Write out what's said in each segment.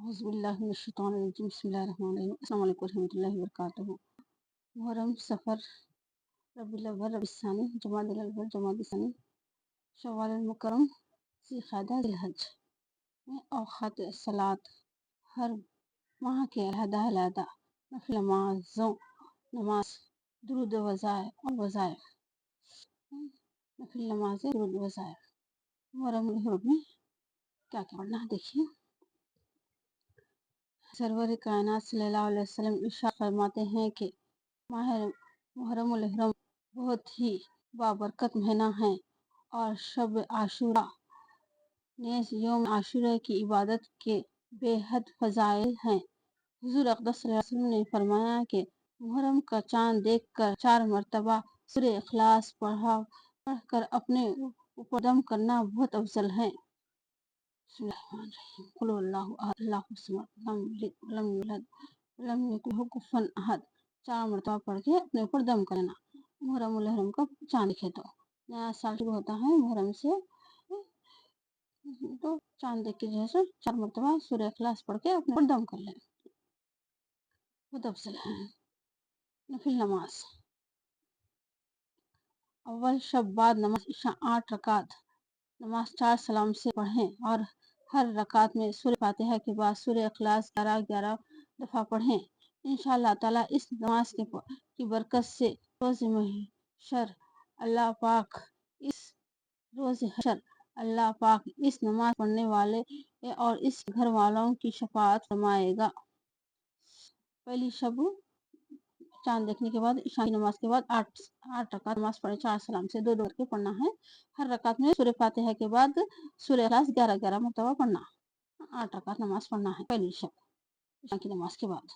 اعوذ باللہ من الشیطان الرجیم بسم اللہ الرحمن الرحیم السلام علیکم ورحمۃ اللہ وبرکاتہ۔ محرم، سفر، ربیع الاول، ربیع الثانی، جمادی الاول، جمادی الثانی، شوال المکرم، ذی القعدہ، ذی الحج میں اوقات صلاۃ ہر ماہ کے علیحدہ علیحدہ نفل نماز، درود اور وظائف، نفل نماز، درود وظائف۔ محرم الحرم میں کیا کیا پڑھنا ہے دیکھیے۔ سرور کائنات صلی اللہ علیہ وسلم ارشاد فرماتے ہیں کہ ماہ محرم الحرم بہت ہی بابرکت مہینہ ہے اور شب عاشورہ نیز یوم عاشورہ کی عبادت کے بے حد فضائل ہیں۔ حضور اقدس صلی اللہ علیہ وسلم نے فرمایا کہ محرم کا چاند دیکھ کر 4 مرتبہ سورہ اخلاص پڑھ کر اپنے اوپر دم کرنا بہت افضل ہے۔ بسم اللہ الرحمن الرحیم، قل هو اللہ احد اللہ الصمد لم یلد ولم یولد ولم یکن لہ کفوا احد، 4 مرتبہ پڑھ کے اپنے اوپر دم کرنا۔ محرم الحرم کا چاند دیکھے تو نیا سال شروع ہوتا ہے محرم سے، تو چاند دیکھ کے جو ہے 4 مرتبہ سورہ اخلاص پڑھ کے اپنے اوپر دم کر لیں، بہت افضل ہے۔ نفل نماز، اول شب بعد نماز عشاء 8 رکعت نماز 4 سلام سے پڑھیں اور ہر رکعت میں سورہ فاتحہ کے بعد سورہ اخلاص 11 دفعہ پڑھیں۔ انشاءاللہ تعالی اس نماز کی برکت سے روز حشر اللہ پاک اس نماز پڑھنے والے اور اس گھر والوں کی شفاعت فرمائے گا۔ پہلی شب چاند دیکھنے کے بعد عشاء کی نماز کے بعد 8 رکعت نماز پڑھیں 4 سلام سے 2 کر کے پڑھنا ہے۔ ہر رکعت میں سورہ فاتحہ کے بعد سورہ اخلاص 11 مرتبہ پڑھنا، 8 رکعت نماز پڑھنا ہے پہلی شب عشاء کی نماز کے بعد۔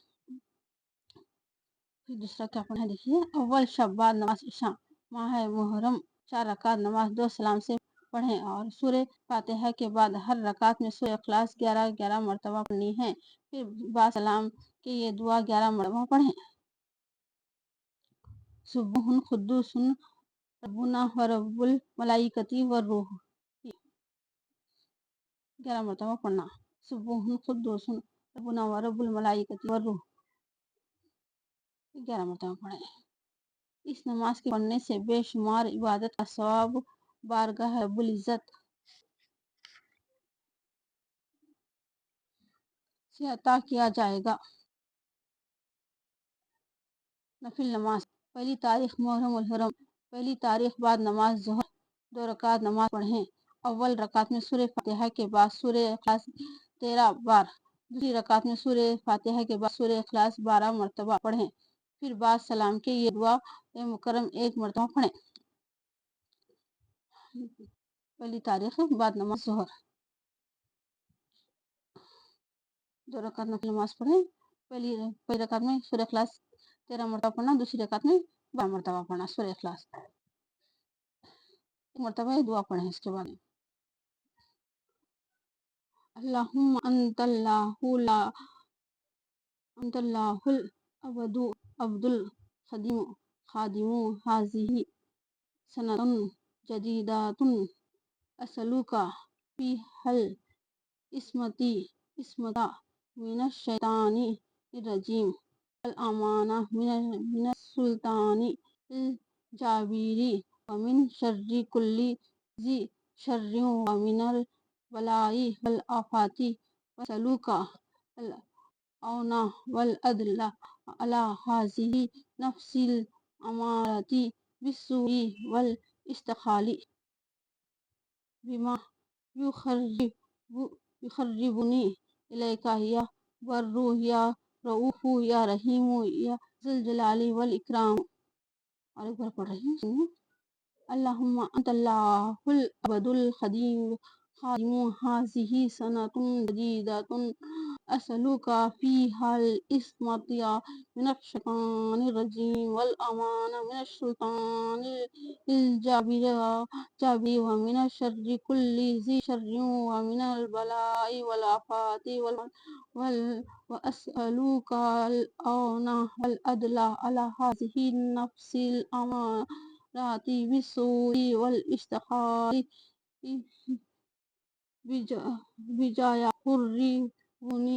پھر دوسرا کیا پڑھنا ہے دیکھیے۔ اول شب بعد نماز عشاء ماہ محرم 4 رکعت نماز 2 سلام سے پڑھیں اور سورہ فاتحہ کے بعد ہر رکعت میں سورہ اخلاص 11 مرتبہ پڑھنی ہے۔ پھر بعد سلام کے یہ دعا 11 مرتبہ پڑھیں۔ سبوح قدوس ربنا و رب الملائکۃ والروح، 11 مرتبہ پڑھنا۔ سبوح قدوس ربنا و رب الملائکۃ والروح، 11 مرتبہ پڑھیں۔ اس نماز کے پڑھنے سے بے شمار عبادت کا ثواب بارگاہ رب العزت سے عطا کیا جائے گا۔ نفل نماز، پہلی تاریخ محرم الحرم، پہلی تاریخ بعد نماز ظہر 2 رکعت نماز پڑھیں۔ اول رکعت میں سورہ فاتحہ کے بعد سورہ اخلاص 13 بار، دوسری رکعت میں سورہ فاتحہ کے بعد سورہ اخلاص 12 مرتبہ پڑھیں۔ پھر بعد سلام کے یہ دعا مکرم 1 مرتبہ پڑھیں۔ پہلی تاریخ بعد نماز ظہر 2 رکعت نفل نماز پڑھیں۔ پہلی رکعت میں سورہ اخلاص 13 مرتبہ پڑھنا، دوسری رکعت میں 12 مرتبہ پڑھنا سورہ اخلاص، 1 مرتبہ یہ دعا پڑھیں۔ اس کے بعد اللہم انت اللہ العبد الخادم ھذہ سنۃ جدیدۃ اسألک فیہا العصمۃ من الشیطان الرجیم والامانۃ من السلطان الجابر ومن شر کل ذی شر ومن البلاء والآفات واسألک العون والعدل علی ھذہ النفس الامارۃ بالسوء والاستغلال بما یقربنی الیک یا بر یا رؤوف یا رحیم یا ذی الجلال والاکرام۔ اور ایک بار پڑھ رہی ہوں، سنیے۔ اللہم انت اللہ العبد الخادم ھذہ سنۃ جدیدۃ اسألک فیہا العصمۃ من الشیطان الرجیم والامانۃ من السلطان الجابر ومن شر کل ذی شر ومن البلاء والآفات واسألک العون والعدل علی ھذہ النفس الامارۃ بالسوء والاستغلال بما یقربنی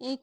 1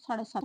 7:30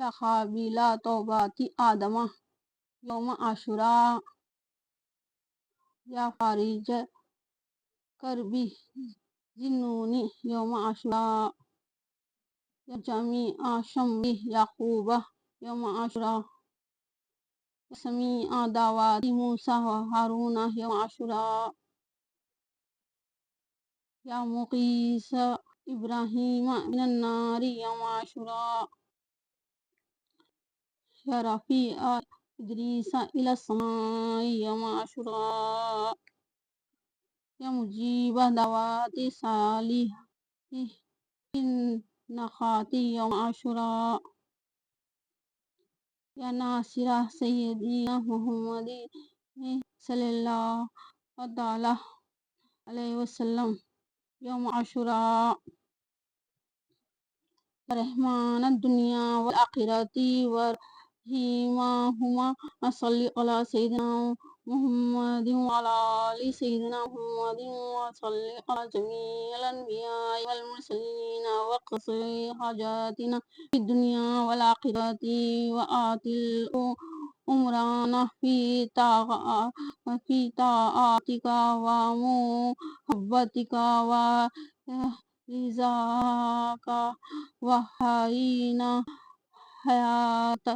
یا قابل توبات آدم یوم عاشوراء یا فارج کربی جنونی یوم عاشوراء یا جمیع شملی یعقوب یوم عاشوراء یا سمیع دعوات موسیٰ و ہارون یوم عاشوراء یا مقیس ابراہیم من النار یوم عاشوراء یا رفیع ادریس الی السماء یوم عاشوراء یا مجیب دعوات صالح النخات یوم عاشوراء یا ناصر سیدنا محمد صلی اللہ تعالی علیہ وسلم یوم عاشوراء یا رحمان الدنیا والآخرۃ ورحیمہما صلی علی سیدنا محمد وعلی آل سیدنا محمد وصلی علی جمیع الانبیاء والمرسلین واقضِ حاجاتنا فی الدنیا والآخرۃ وآت الأمرانا فی طاعتک ومحبتک ورضاک وحینا حیات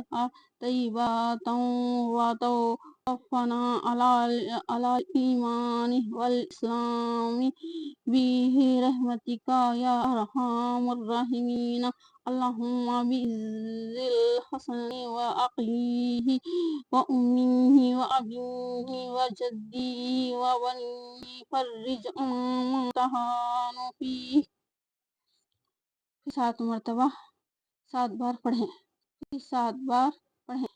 طیبۃ وتوفنا علی الایمان والاسلام برحمتک یا ارحم الراحمین اللہم بعز الحسن وعقلہ وامہ وابیہ وجدہ وبنیہ فرج عما امتحانوا فیہ 7 مرتبہ 7 بار پڑھیں 7 بار پڑھیں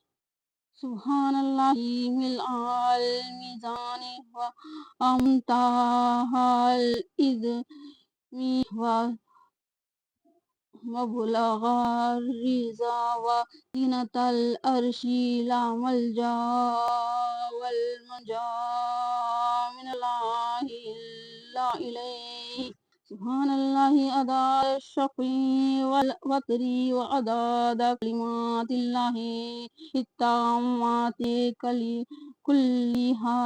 سبحان اللہ ملء المیزان ومنتہى العظم ومبلغ الرضا وزینة العرش لا ملجا والمنجا من اللہ الا الیہ سبحان اللہ عدد الشفع والوتر وعدد کلمات اللہ التامات کلها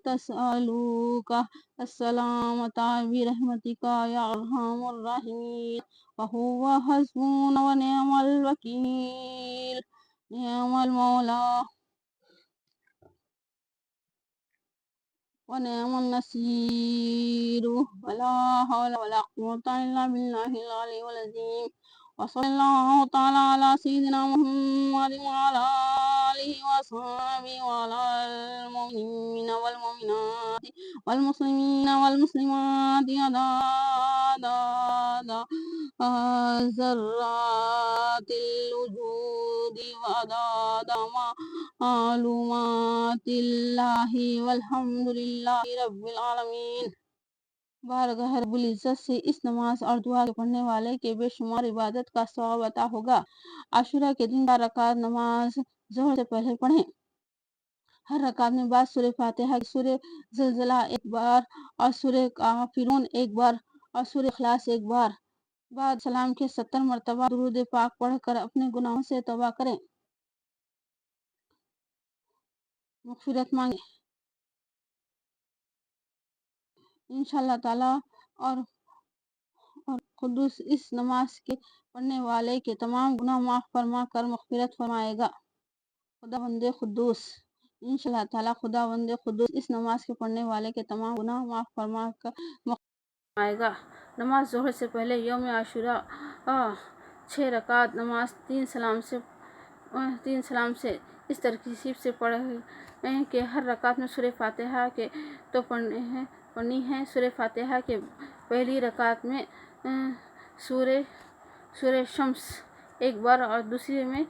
تسألک السلامة برحمتک یا ارحم الراحمین وهو حسبنا ونعم الوکیل نعم المولا ونعم النصير ولا حول ولا قوة إلا بالله العلي العظيم وصلى الله تعالى على سيدنا محمد وعلى آله وصحبه وعلى المؤمنين والمؤمنات والمسلمين والمسلمات عدد ذرات الوجود وعدد معلومات اللہ والحمد للہ رب العالمین۔ بارگاہ رب العزت سے اس نماز اور دعا کے پڑھنے والے کے بے شمار عبادت کا ثواب عطا ہوگا۔ عاشورہ کے دن 4 رکعت نماز ظہر سے پہلے پڑھیں۔ ہر رکعت میں بعد سورہ فاتحہ کی سورہ زلزلہ 1 بار اور سورہ کافرون 1 بار اور سورہ اخلاص 1 بار بعد سلام کے 70 مرتبہ درود پاک پڑھ کر اپنے گناہوں سے توبہ کریں، مغفرت مانگیں۔ انشاءاللہ تعالی اور قدوس اس نماز کے پڑھنے والے کے تمام گناہ معاف فرما کر مغفرت فرمائے گا۔ خداوند قدوس انشاءاللہ تعالی خداوند قدوس اس نماز کے پڑھنے والے کے تمام گناہ معاف فرما کر مغفرت فرمائے گا۔ نماز ظہر سے پہلے یوم عاشوراء 6 رکعت نماز 3 سلام سے اس ترتیب سے پڑھیں کہ ہر رکعت میں سورہ فاتحہ کے تو پڑھنی ہے۔ سورہ فاتحہ کے پہلی رکعت میں سورہ شمس 1 بار اور دوسری میں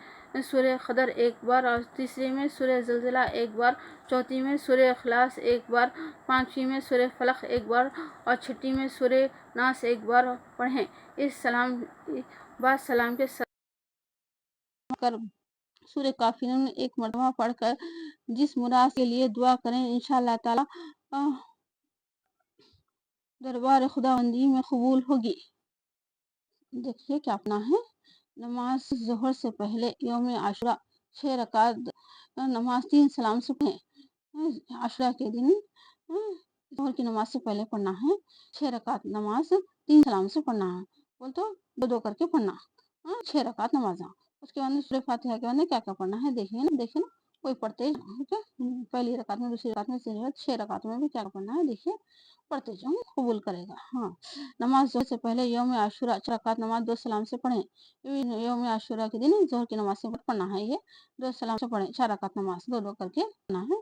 سورہ قدر 1 بار اور تیسری میں سورہ زلزلہ 1 بار، چوتھی میں سورہ اخلاص 1 بار، پانچویں میں سورہ فلق 1 بار اور چھٹی میں سورہ ناس 1 بار پڑھیں۔ اس بعد سلام کے کر سورہ کافرون 1 مرتبہ پڑھ کر جس مراد کے لیے دعا کریں انشاءاللہ تعالی دربار خداوندی میں قبول ہوگی۔ دیکھیے کیا اپنا ہے نماز ظہر سے پہلے یوم عاشورہ 6 رکعت نماز 3 سلام سے پڑھیں۔ عاشورہ کے دن ظہر کی نماز سے پہلے پڑھنا ہے 6 رکعت نماز 3 سلام سے پڑھنا ہے، بول تو دو کر کے پڑھنا 6 رکعت نماز۔ اس کے بعد سورہ فاتحہ کے بعد کیا کیا پڑھنا ہے دیکھیے نا کوئی پڑھتے پہلی رکعت میں دوسری رکعت میں 6 رکعت میں بھی کیا پڑھنا ہے دیکھیے پڑھتے جاؤ قبول کرے گا۔ نماز ظہر سے پہلے یوم عاشورہ 4 رکعت نماز 2 سلام سے پڑھیں۔ یوم عاشورہ کے دن ظہر کی نماز سے پڑھنا ہے، یہ 2 سلام سے پڑھیں 4 رکعت نماز دو کر کے پڑھنا ہے۔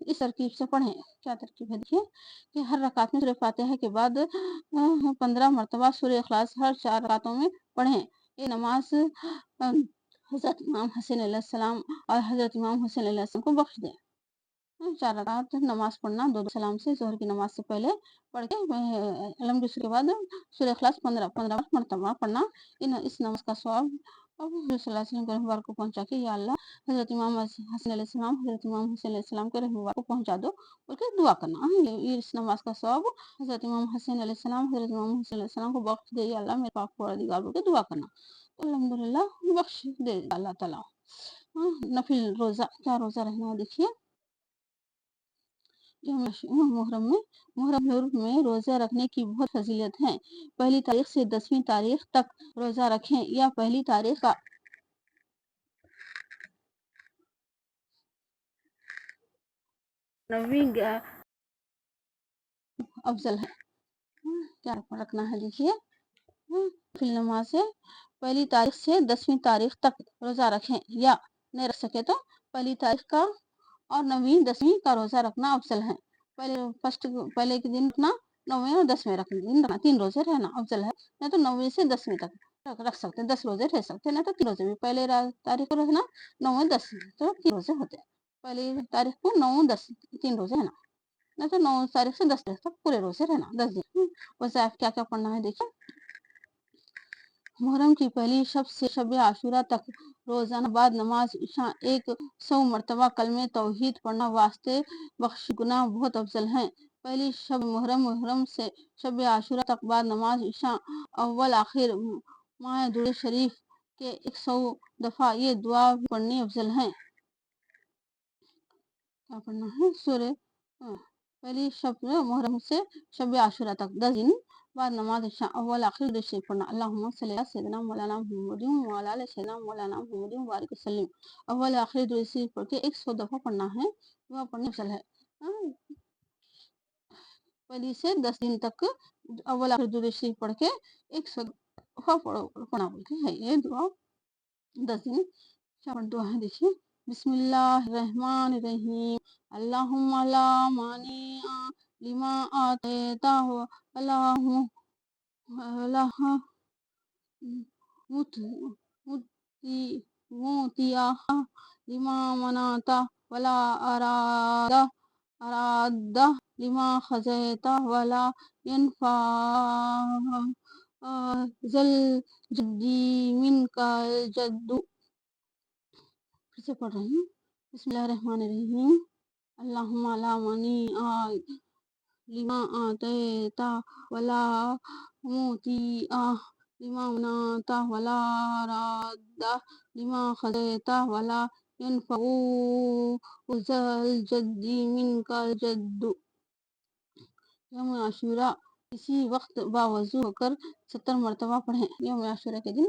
اس ترکیب سے پڑھیں، کیا ترکیب ہے دیکھیے کہ ہر رکعت میں سورہ فاتحہ کے بعد 15 مرتبہ سورہ اخلاص ہر 4 رکعتوں میں پڑھیں۔ یہ نماز حضرت امام حسین علیہ السلام اور حضرت امام حسین علیہ السلام کو بخش دیں۔ 4 رکعت نماز پڑھنا 2 سلام سے ظہر کی نماز سے پہلے پڑھ کے الحمد کے بعد سورہ اخلاص 15 مرتبہ پڑھنا۔ اس نماز کا ثواب صلی اللہ علیہ وسلم کے رہبر کو پہنچا کے یا اللہ حضرت امام حسن علیہ السلام حضرت امام حسین علیہ السلام کے رہبر کو پہنچا دو بول کے دعا کرنا۔ اس نماز کا ثواب حضرت امام حسین علیہ السلام حضرت امام حسین علیہ السلام کو بخش دے یا اللہ میرے پاک پروردگار بول کے دعا کرنا، الحمدللہ بخش دے اللہ تعالیٰ۔ نفل روزہ، کیا روزہ رہنا ہے دیکھیے محرم میں روزہ رکھنے کی بہت فضیلت ہے۔ پہلی تاریخ سے 10ویں تاریخ تک روزہ رکھیں یا پہلی تاریخ کا افضل ہے۔ کیا رکھنا ہے دیکھیے فی نماز سے پہلی تاریخ سے 10ویں تاریخ تک روزہ رکھیں یا نہیں رکھ سکے تو پہلی تاریخ کا اور 9ویں 10ویں کا روزہ رکھنا افضل ہے۔ پہلے کے دن رکھنا 9ویں اور 10ویں رکھنا 3 روزے رہنا افضل ہے، نہیں تو 9ویں سے 10ویں تک رکھ سکتے 10 روزے رہ سکتے، نہیں تو 3 روزے بھی پہلے تاریخ کو رکھنا 9 10 تو 3 روزے ہوتے، پہلی تاریخ کو 9 10 3 روزے ہے نا، نہیں تو 9 تاریخ سے 10 تاریخ تک پورے روزے رہنا 10 دن۔ وظائف کیا کیا پڑھنا ہے دیکھیں محرم کی پہلی شب سے شب عاشورہ تک روزانہ بعد نماز عشاء 100 مرتبہ کلمہ توحید پڑھنا واسطے بخش گناہ بہت افضل ہیں۔ پہلی شب محرم سے شب عاشورہ تک بعد نماز عشاء اول آخر ماہ درود شریف کے 100 دفعہ یہ دعا پڑھنی افضل ہے۔ کیا پڑھنا ہے سورہ پہلی شب محرم سے شب عاشورہ تک 10 دن بعد نماز عشاء اول آخر درود شریف پڑھنا، اللہم صلی علی سیدنا مولانا محمد وعلی آل سیدنا مولانا محمد وبارک وسلم، اول آخر درود شریف پڑھ کے 100 دفعہ پڑھنا ہے، دعا پڑھنی افضل ہے۔ پہلی سے 10 دن تک اول آخر درود شریف پڑھ کے 100 دفعہ پڑھنا بول کے ہے یہ دعا 10 دن کیا دعا ہے دیکھیے بسم اللہ الرحمن الرحیم اللہم لا مانع لما آتیت ولا معطی لما منعت ولا اراد لما خزیت ولا ينفع ذا الجد منک الجد۔ پھر سے پڑھ رہی ہوں بسم اللہ الرحمن الرحیم اللہم لا مانع لما آتیت ولا معطی لما منعت ولا راد لما خزیت ولا ينفع ذا الجد منک الجد۔ یوم عاشورہ اسی وقت باوضو ہو کر 70 مرتبہ پڑھیں۔ یوم عاشورہ کے دن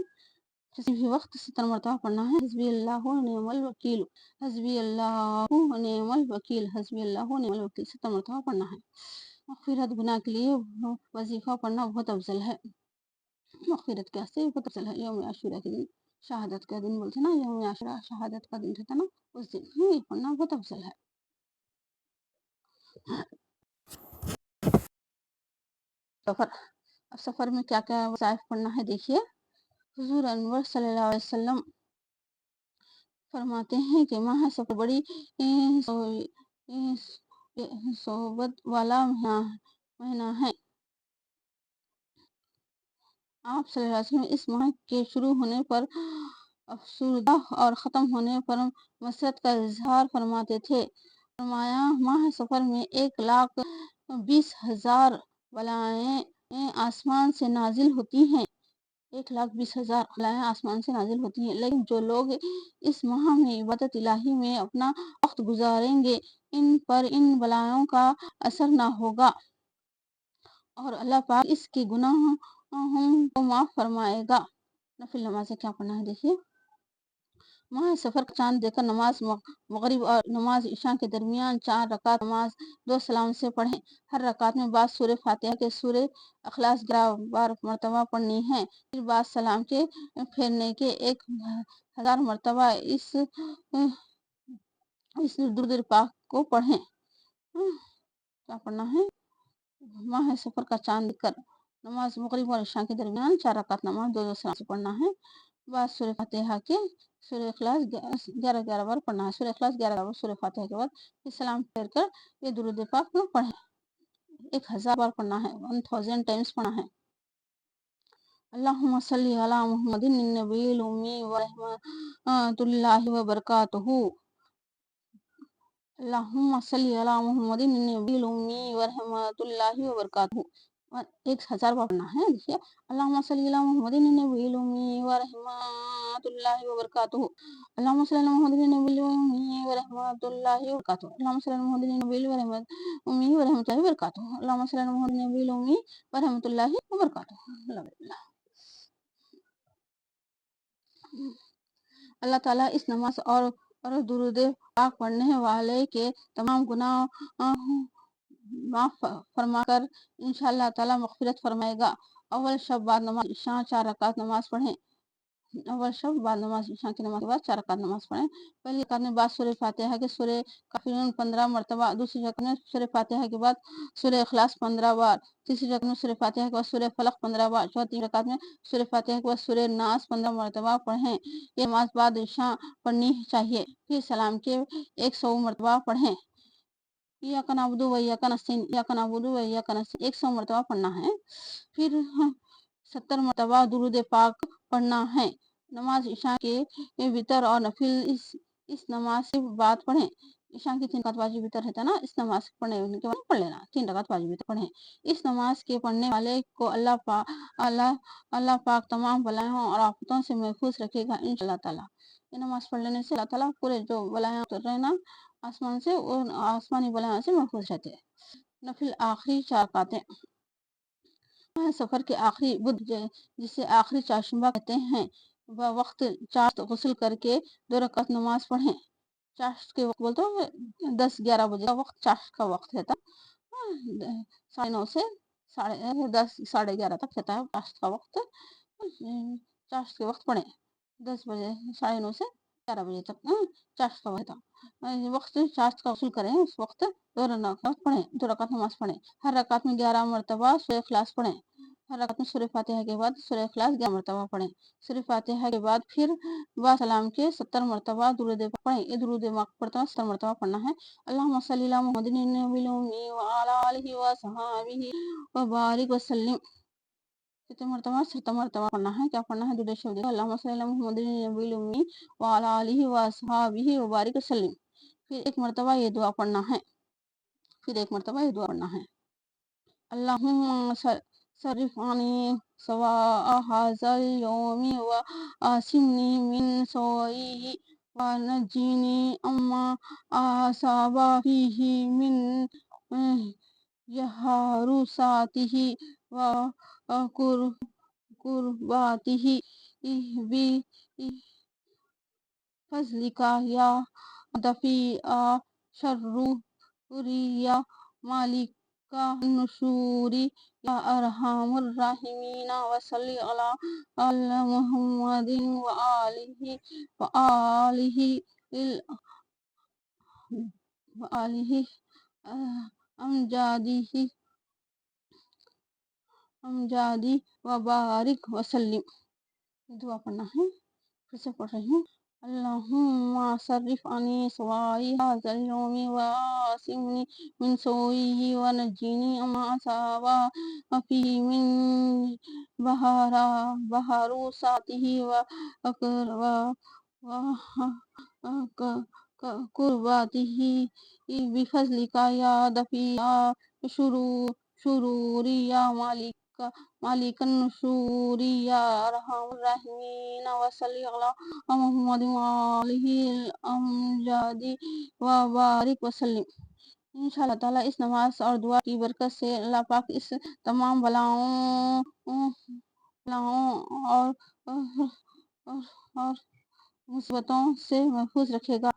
کسی بھی وقت 70 مرتبہ پڑھنا ہے۔ حسبی اللہ و نعم الوکیل حسبی اللہ و نعم الوکیل حسبی اللہ و نعم الوکیل 70 مرتبہ پڑھنا ہے۔ مغفرت گناہ کے لیے وظیفہ پڑھنا بہت افضل ہے، مغفرت کے واسطے بہت افضل ہے۔ یوم عاشورہ کے دن شہادت کا دن بولتے نا، یوم عاشورہ شہادت کا دن رہتا نا، اس دن یہ پڑھنا بہت افضل ہے۔ سفر میں کیا کیا وظائف پڑھنا ہے دیکھیے حضور انور صلی اللہ علیہ وسلم فرماتے ہیں کہ ماہ سفر بڑی صحبت والا مہینہ ہے۔ آپ صلی اللہ علیہ وسلم اس ماہ کے شروع ہونے پر افسردہ اور ختم ہونے پر مسرت کا اظہار فرماتے تھے۔ فرمایا ماہ سفر میں 1,20,000 بلائیں آسمان سے نازل ہوتی ہیں، 1,20,000 بلائیں آسمان سے نازل ہوتی ہیں، لیکن جو لوگ اس ماہ میں عبادت الہی میں اپنا وقت گزاریں گے ان پر ان بلائوں کا اثر نہ ہوگا اور اللہ پاک اس کے گناہوں کو معاف فرمائے گا۔ نفل نماز کیا پڑھنا ہے دیکھیے۔ ماہ سفر کا چاند دیکھ کر نماز مغرب اور نماز عشاء کے درمیان 4 رکعت نماز 2 سلام سے پڑھیں۔ ہر رکعت میں بعد سورہ فاتحہ کے سورہ اخلاص 11 بار مرتبہ پڑھنی ہے، پھر بعد سلام کے پھیرنے کے 1000 مرتبہ اس درود پاک کو پڑھیں۔ کیا پڑھنا ہے؟ ماہ سفر کا چاند دیکھ کر نماز مغرب اور عشاء کے درمیان 4 رکعت نماز 2 سلام سے پڑھنا ہے، بعد سورہ فاتحہ کے سورہ اخلاص 11 بار پڑھنا ہے، سورہ اخلاص 11 بار سورہ فاتحہ کے بعد پھر سلام پھیر کر یہ درود پاک پڑھیں۔ 1000 بار پڑھنا ہے، 1000 ٹائمز پڑھنا ہے۔ اللہم صلی علی محمد النبی الامی ورحمۃ اللہ وبرکاتہ۔ اللہم صلی علی محمد النبی الامی ورحمۃ اللہ وبرکاتہ۔ 1000 بار پڑھنا ہے، دیکھیے۔ اللہم صلی علی محمد النبی الامی ورحمۃ اللہ وبرکاتہ۔ اللہم صلی علی محمد النبی الامی ورحمۃ اللہ وبرکاتہ۔ اللہم صلی علی محمد النبی الامی ورحمۃ اللہ وبرکاتہ۔ اللہم صلی علی محمد النبی الامی ورحمۃ اللہ وبرکاتہ۔ اللہ تعالیٰ اس نماز اور درود پاک پڑھنے والے کے تمام گناہ معاف فرما کر انشاءاللہ تعالیٰ مغفرت فرمائے گا۔ اول شب بعد نماز عشاء 4 رکعت نماز پڑھیں۔ اول شب بعد نماز عشاء کی نماز کے بعد 4 رکعت نماز پڑھیں۔ پہلی رکعت میں بعد سورہ فاتحہ کے سورہ کافرون 15 مرتبہ، دوسری رکعت میں سورہ فاتحہ کے بعد سورہ اخلاص 15 بار، تیسری رکعت میں سورہ فاتحہ کے بعد سورہ فلق 15 بار، چوتھی رکعت میں سورہ فاتحہ کے بعد سورہ ناس 15 مرتبہ پڑھیں۔ یہ نماز بعد عشاء پڑھنی چاہیے، پھر سلام کے 100 مرتبہ پڑھیں۔ ایاک نعبد و ایاک نستعین، ایاک نعبد و ایاک نستعین 100 مرتبہ پڑھنا ہے، پھر 70 مرتبہ درود پاک پڑھنا ہے۔ نماز عشاء کے وتر اور نفل اس نماز کے بعد پڑھیں۔ عشاء کی 3 رکعت واجب وتر رہتا ہے نا، اس نماز پڑھنے کے بعد پڑھ لینا، 3 رکعت واجب وتر پڑھیں۔ اس نماز کے پڑھنے والے کو اللہ پاک تمام بلائوں اور آفتوں سے محفوظ رکھے گا انشاءاللہ تعالیٰ۔ یہ نماز پڑھ لینے سے اللہ تعالیٰ پورے جو بلائیں اتر رہے نا آسمان سے، ان آسمانی بلائوں سے محفوظ رہتے ہیں۔ نفل آخری 4 رکعتیں۔ سفر کے آخری بدھ جسے آخری چاشمہ کہتے ہیں، وقت چاشت غسل کر کے 2 رکعت نماز پڑھیں۔ چاشت کے وقت بولتے ہو 10-11 بجے کا وقت چاشت کا وقت رہتا، 9:30 سے 10 ساڑھے 11 تک رہتا ہے چاشت کا وقت۔ چاشت کے وقت پڑھیں، 10 بجے 9:30 سے 11 بجے تک چاشت کا وقت چاشت کا غسل کریں، اس وقت 2 رکعت پڑھیں، 2 رکعت نماز پڑھیں۔ ہر رکعت میں 11 مرتبہ سورہ اخلاص پڑھیں۔ ہر رکعت میں سورہ فاتحہ کے بعد سورہ اخلاص 11 مرتبہ پڑھیں۔ سورہ فاتحہ کے بعد پھر بعد سلام کے 70 مرتبہ درود پاک پڑھیں۔ یہ درود پاک 70 مرتبہ پڑھنا ہے۔ اللہم صلی علی محمد النبی الامی وعلی آلہ وصحبہ وبارک وسلم۔ کتنے مرتبہ؟ 70 مرتبہ پڑھنا ہے۔ کیا پڑھنا ہے؟ درود شریف۔ اللہم صلی علی محمد النبی الامی وعلی آلہ وصحبہ وبارک وسلم۔ پھر ایک مرتبہ یہ دعا پڑھنا ہے، اللہم صرف عنی سوء ھذا اليوم وعصمنی من سوءہ ونجنی عما اصاب فیہ من یہرساتہ وقرباتہ بفضلک یا دفیع الشرور یا مالک النشور یا ارحم الراحمین وصلی علی محمد وآلہ امجادہ وبارک وسلم۔ دعا پڑھنا ہے، پھر سے پڑھ رہی ہوں۔ اللہم صرف عنی سوء ھذا اليوم وعصمنی من سوءہ ونجنی عما اصاب فیہ من یہرساتہ وقرباتہ بفضلک یا دفیع الشرور یا مالک مالک النشور یا ارحم الراحمین وصلی علی محمد وآلہ الامجاد وبارک وسلم۔ انشاءاللہ تعالیٰ اس نماز اور دعا کی برکت سے اللہ پاک اس تمام بلاؤں اور اور مصیبتوں سے محفوظ رکھے گا۔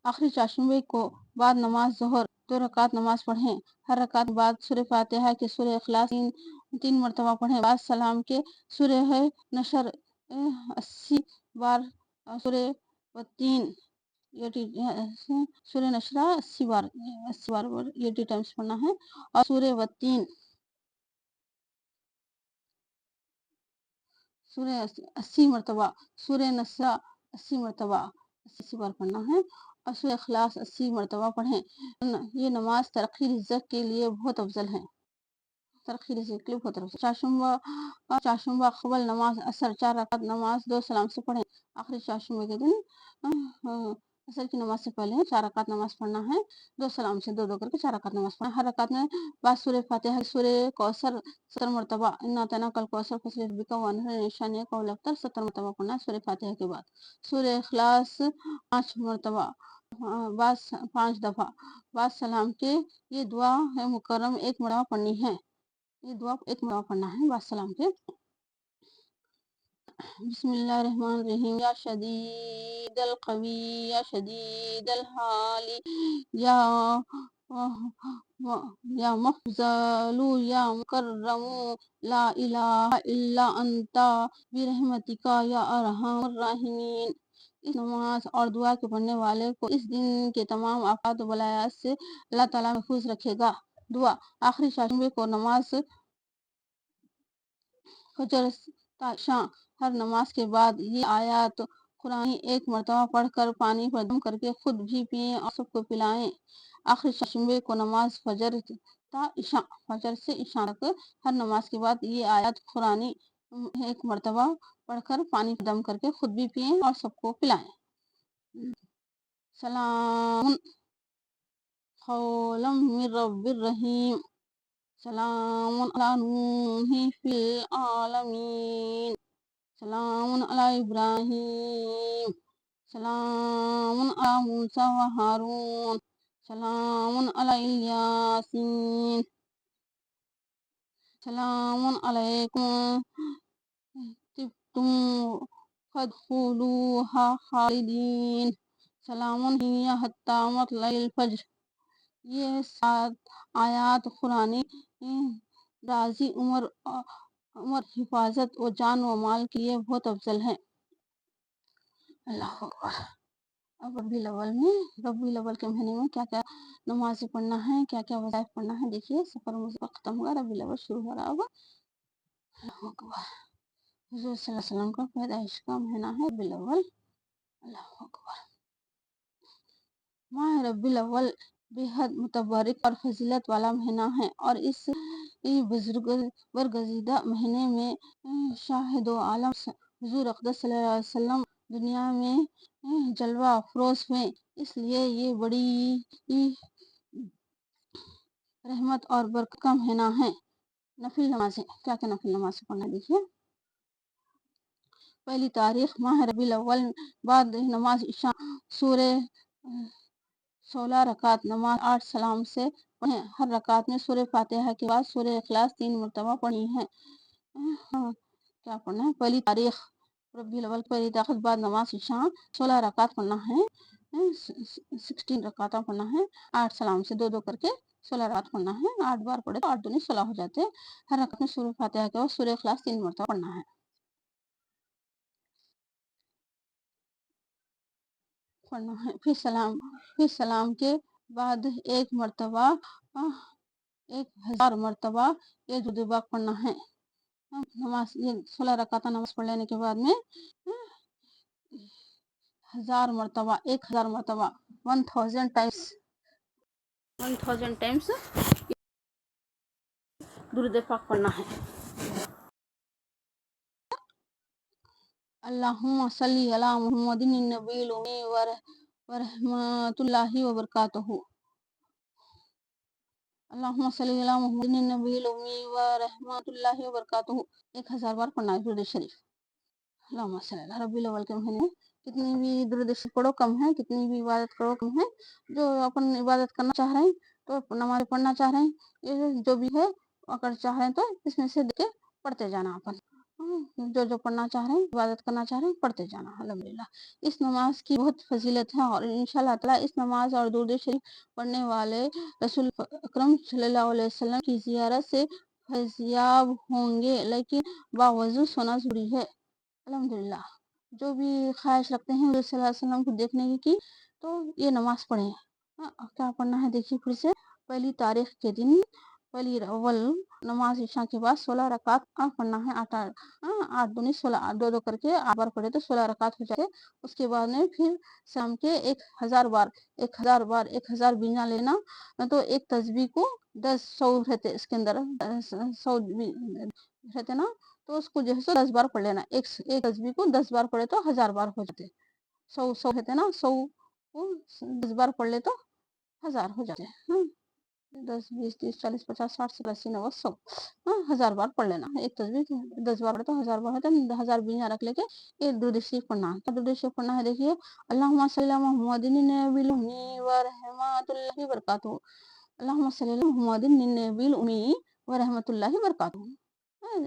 آخری چاشمے کو بعد نماز ظہر 2 رکعت نماز پڑھیں۔ ہر رکعت بعد سورہ فاتحہ کے سورہ اخلاص 3 مرتبہ پڑھیں۔ بعد سلام کے سورہ نشر 80 بار، سورہ والتین سورہ نشرہ 80 بار 80 ٹائمز پڑھنا ہے، اور سورہ والتین سورہ 80 مرتبہ، سورہ نشرہ 80 مرتبہ 80 بار پڑھنا ہے، اور سورہ اخلاص 80 مرتبہ پڑھیں۔ یہ نماز ترقی رزق کے لیے بہت افضل ہے۔ چاشمہ قبل نماز اثر 4 رکعت نماز 2 سلام سے پڑھیں۔ آخری چاشمے کے دن اثر کی نماز سے پہلے 4 رکعت نماز پڑھنا ہے، 2 سلام سے 2 کر کے 4 رکعت نماز پڑھنا ہے۔ ہر رکعت میں بعد سورہ فاتحہ سورہ کوثر 70 مرتبہ، انا اعطیناک الکوثر فصل ربک وانحر، نشانیہ قول ابتر 70 مرتبہ پڑھنا ہے سورہ فاتحہ کے بعد۔ سورہ اخلاص 5 مرتبہ، بعد 5 دفعہ، بعد سلام کے یہ دعا ہے مکرم 1 مرتبہ پڑھنی ہے۔ یہ دعا 1 مرتبہ پڑھنا ہے بعد سلام کے۔ بسم اللہ الرحمن الرحیم۔ یا شدید القوی یا شدید الحال یا مفضل یا مکرم لا الہ الا انت برحمتک یا ارحم الراحمین۔ اس نماز اور دعا کے پڑھنے والے کو اس دن کے تمام آفات و بلایات سے اللہ تعالیٰ محفوظ رکھے گا۔ دعا: آخری چاشمے کو نماز فجر تا عشاء، ہر نماز کے بعد یہ آیات قرآنی 1 مرتبہ پڑھ کر پانی پر دم کر کے خود بھی پئیں اور سب کو پلائیں۔ آخری چاشمے کو نماز فجر تا عشاء، فجر سے عشاء تک ہر نماز کے بعد یہ آیات قرآنی 1 مرتبہ پڑھ کر پانی پر دم کر کے خود بھی پئیں اور سب کو پلائیں۔ سلام قولا من رب الرحیم، سلام علی نوح فی العالمین، سلام علی ابراہیم، سلام علی موسیٰ و ہارون، سلام علی الیاسین، سلام علیکم طبتم فادخلوها خالدین، سلام ہی حتی مطلع الفجر۔ یہ 7 آیات قرآنی رازی عمر حفاظت و جان و مال کے لیے بہت افضل ہے۔ اللہ اکبر۔ اب ربیع الاول کے مہینے میں کیا کیا نمازیں پڑھنا ہے، کیا کیا وظائف پڑھنا ہے، دیکھیے سفر مصیبت ختم ہوا، ربیع الاول شروع ہو رہا ہوگا۔ اللہ اکبر۔ حضور صلی اللہ علیہ وسلم کا پیدائش کا مہینہ ہے ربیع الاول۔ اللہ اکبر۔ ماہ ربیع الاول بے حد متبرک اور فضیلت والا مہینہ ہے، اور اس برگزیدہ مہینے میں شاہد و عالم حضور اقدس صلی اللہ علیہ وسلم دنیا میں جلوہ افروز ہوئے، اس لیے یہ بڑی رحمت اور برکت کا مہینہ ہے۔ نفل نمازیں، کیا کیا نفل نمازیں پڑھنا دیکھیے۔ پہلی تاریخ ماہ ربیع الاول بعد نماز عشاء سورہ 16 رکعت نماز 8 سلام سے پڑھیں۔ ہر رکعت میں سورہ فاتحہ کے بعد سورہ اخلاص 3 مرتبہ پڑھنی ہے۔ کیا پڑھنا ہے؟ پہلی تاریخ ربیع الاول پہلی تاریخ بعد نماز عشاء 16 رکعت پڑھنا ہے، 16 رکعت پڑھنا ہے، 8 سلام سے 2 کر کے 16 رکعت پڑھنا ہے۔ 8 بار پڑھے تو 8 دونی 16 ہو جاتے ہیں۔ ہر رکعت میں سورہ فاتحہ کے بعد سورہ اخلاص 3 مرتبہ پڑھنا ہے۔ پھر سلام کے بعد 1000 مرتبہ یہ درود پاک پڑھنا ہے۔ نماز یہ 16 رکعت نماز پڑھ لینے کے بعد میں 1000 مرتبہ 1000 ٹائمز درود پاک پڑھنا ہے۔ اللہم صلی علی محمد النبی الامی ورحمۃ اللہ وبرکاتہ۔ اللہم صلی علی محمد النبی الامی و رحمۃ اللہ وبرکاتہ 1000 بار پڑھنا ہے درود شریف۔ اللہم صلی علی ربی الاول کے مہینے میں کتنی بھی درود شریف پڑھو کم ہے، کتنی بھی عبادت کرو کم ہے۔ جو اپن عبادت کرنا چاہ رہے ہیں تو نماز پڑھنا چاہ رہے ہیں، یہ جو بھی ہے اگر چاہ رہے ہیں تو اس میں سے دیکھ کے پڑھتے جانا اپن، جو پڑھنا چاہ رہے ہیں عبادت کرنا چاہ رہے ہیں پڑھتے جانا الحمدللہ۔ اس نماز کی بہت فضیلت ہے اور انشاءاللہ تعالی اس نماز اور درود شریف پڑھنے والے رسول اکرم صلی اللہ علیہ وسلم کی زیارت سے فیضیاب ہوں گے، لیکن باوضو سونا ضروری ہے الحمدللہ۔ جو بھی خواہش رکھتے ہیں حضور صلی اللہ علیہ وسلم کو دیکھنے کی تو یہ نماز پڑھیں۔ کیا پڑھنا ہے دیکھیے پھر سے۔ پہلی تاریخ کے دن پہلی اول نماز عشاء کے بعد 16 رکعت پڑھنا ہے، 8 دونی 16، 2 کر کے 8 بار پڑھے تو 16 رکعت ہو جائے۔ اس کے بعد میں پھر شام کے 1000 بار 1000 بینا لینا، تو ایک تسبیح کو 100 رہتے اس کے اندر 100 رہتے نا، تو اس کو جو ہے 10 بار پڑھ لینا۔ ایک تسبیح کو 10 بار پڑھے تو 1000 بار ہو جاتے۔ 100 رہتے نا، 100 کو 10 بار پڑھ لے تو 1000 ہو جاتے۔ 10 20 30 40 50 60 70 80 90 100، 1000 بار پڑھ لینا۔ ایک تسبیح 10 بار پڑھے تو 1000 بار ہوتا ہے، 1000 بینا رکھ لے کے یہ درود شریف پڑھنا ہے۔ درود شریف پڑھنا ہے دیکھیے، اللہم صلی علی محمد النبی الامی و رحمۃ اللہ وبرکاتہ، اللہم صلی علی محمد النبی الامی و رحمۃ اللہ وبرکاتہ۔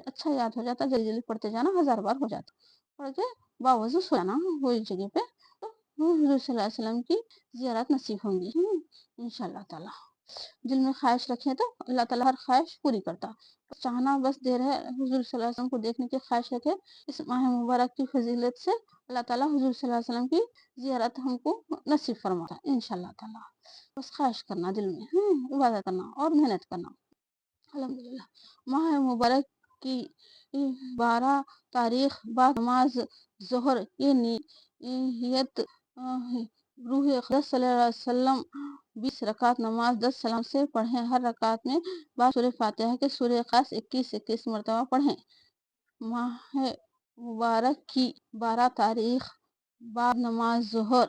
اچھا یاد ہو جاتا، جلدی جلدی پڑھتے جانا، 1000 بار ہو جاتا۔ پڑھ کے باوضو سو جانا وہی جگہ پہ، تو حضور صلی اللہ علیہ وسلم کی زیارت نصیب ہوں گی انشاءاللہ تعالی۔ دل میں خواہش رکھیں تو اللہ تعالیٰ ہر خواہش پوری کرتا۔ چاہنا بس دیر ہے، حضور صلی اللہ علیہ وسلم کو دیکھنے کی خواہش رکھے، اس ماہ مبارک کی فضیلت سے اللہ تعالیٰ حضور صلی اللہ علیہ وسلم کی زیارت ہم کو نصیب فرماتا انشاءاللہ تعالیٰ۔ بس خواہش کرنا دل میں، عبادت کرنا اور محنت کرنا الحمدللہ۔ ماہ مبارک کی 12 تاریخ بعد نماز ظہر یہ نیت روح اقدس صلی اللہ علیہ وسلم 20 رکعت نماز 10 سلام سے پڑھیں۔ ہر رکعت میں بعد سورہ فاتحہ کے سورہ اخلاص 21 مرتبہ پڑھیں۔ ماہ مبارک کی 12 تاریخ بعد نماز ظہر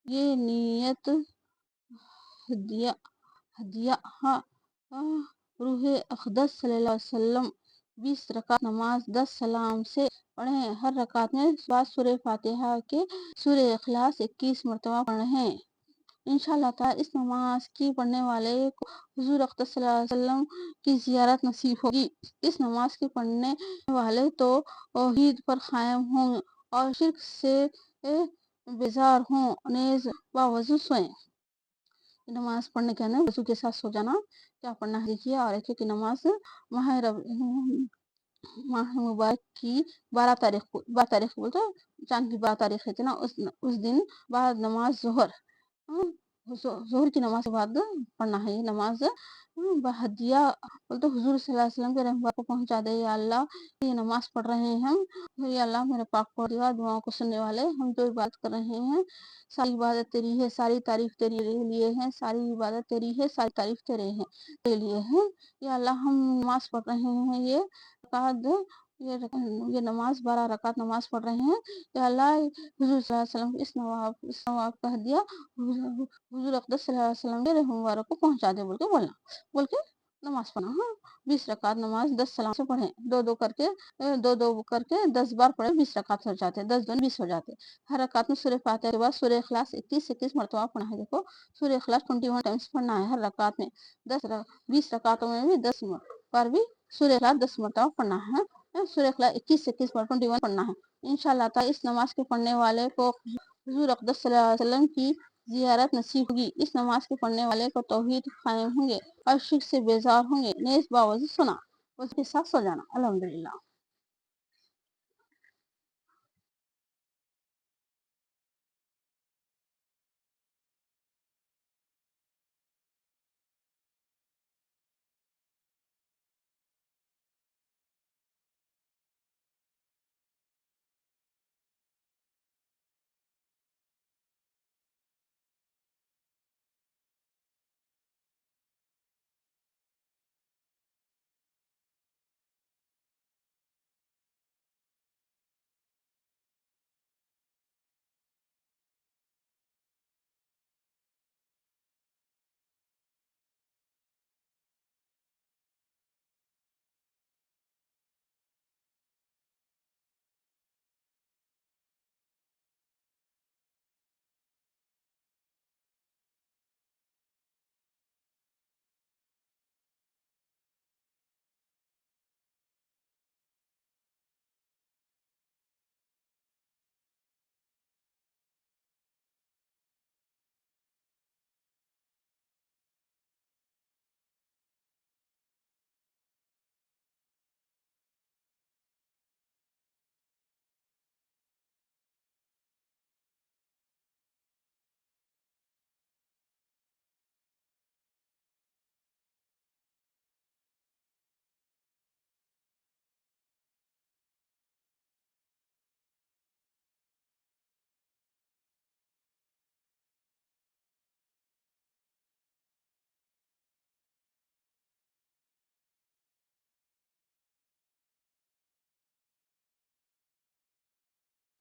یہ نیت ہدیہ روح اقدس صلی اللہ علیہ وسلم 20 رکعت نماز 10 سلام سے پڑھیں۔ ہر رکعت میں بعد سورہ فاتحہ کے سورہ اخلاص 21 مرتبہ پڑھیں۔ انشاءاللہ تعالی اس نماز کی پڑھنے والے کو حضور اقدس صلی اللہ علیہ وسلم کی زیارت نصیب ہوگی۔ اس نماز کے پڑھنے والے تو توحید پر قائم ہوں اور شرک سے بیزار ہوں، نیز باوضو سوئیں۔ نماز پڑھنے کے اندر وضو کے ساتھ سو جانا۔ کیا پڑھنا ہے دیکھیے، اور ایک نماز ماہ مبارک کی 12 تاریخ کو بولتے چاند کی 12 تاریخ ہے نا، اس دن بعد نماز ظہر کی نماز کے بعد پڑھنا ہے یہ نماز ہدیہ بولتے حضور صلی اللہ علیہ وسلم کے رحمت کو پہنچا دے۔ یا اللہ یہ نماز پڑھ رہے ہیں ہم، یا اللہ میرے پاک پروردگار دعاؤں کو سننے والے، ہم جو عبادت کر رہے ہیں ساری عبادت تیری ہے، ساری تعریف تیرے لیے ہے، ساری عبادت تیری ہے، ساری تعریف تیرے لیے ہے۔ یا اللہ ہم نماز پڑھ رہے ہیں، یہ نماز 12 رکعت نماز پڑھ رہے ہیں، یا اللہ حضور صلی اللہ علیہ وسلم اس نواب کا ہدیہ حضور اقدس صلی اللہ علیہ وسلم کے رحم مبارک کو پہنچا دے بول کے نماز پڑھنا۔ 20 رکعت نماز 10 سلام سے پڑھیں، 2 کر کے 10 بار پڑھیں، 20 رکعت ہو جاتے، 10 دن 20 ہو جاتے۔ ہر رکعت میں سورہ فاتحہ کے بعد سورہ اخلاص 21 مرتبہ پڑھنا ہے۔ دیکھو سورہ اخلاص 21 ٹائمز پڑھنا ہے ہر رکعت میں، 20 رکعتوں میں بھی 10 بار بھی سورہ اخلاص 10 مرتبہ پڑھنا ہے۔ سورہ اخلاص 21 بار 21 پڑھنا ہے انشاءاللہ تعالی۔ اس نماز کے پڑھنے والے کو حضور اقدس صلی اللہ علیہ وسلم کی زیارت نصیب ہوگی۔ اس نماز کے پڑھنے والے کو توحید قائم ہوں گے اور شرک سے بیزار ہوں گے، نیز باوضو سونا، اس کے ساتھ سو جانا الحمدللہ۔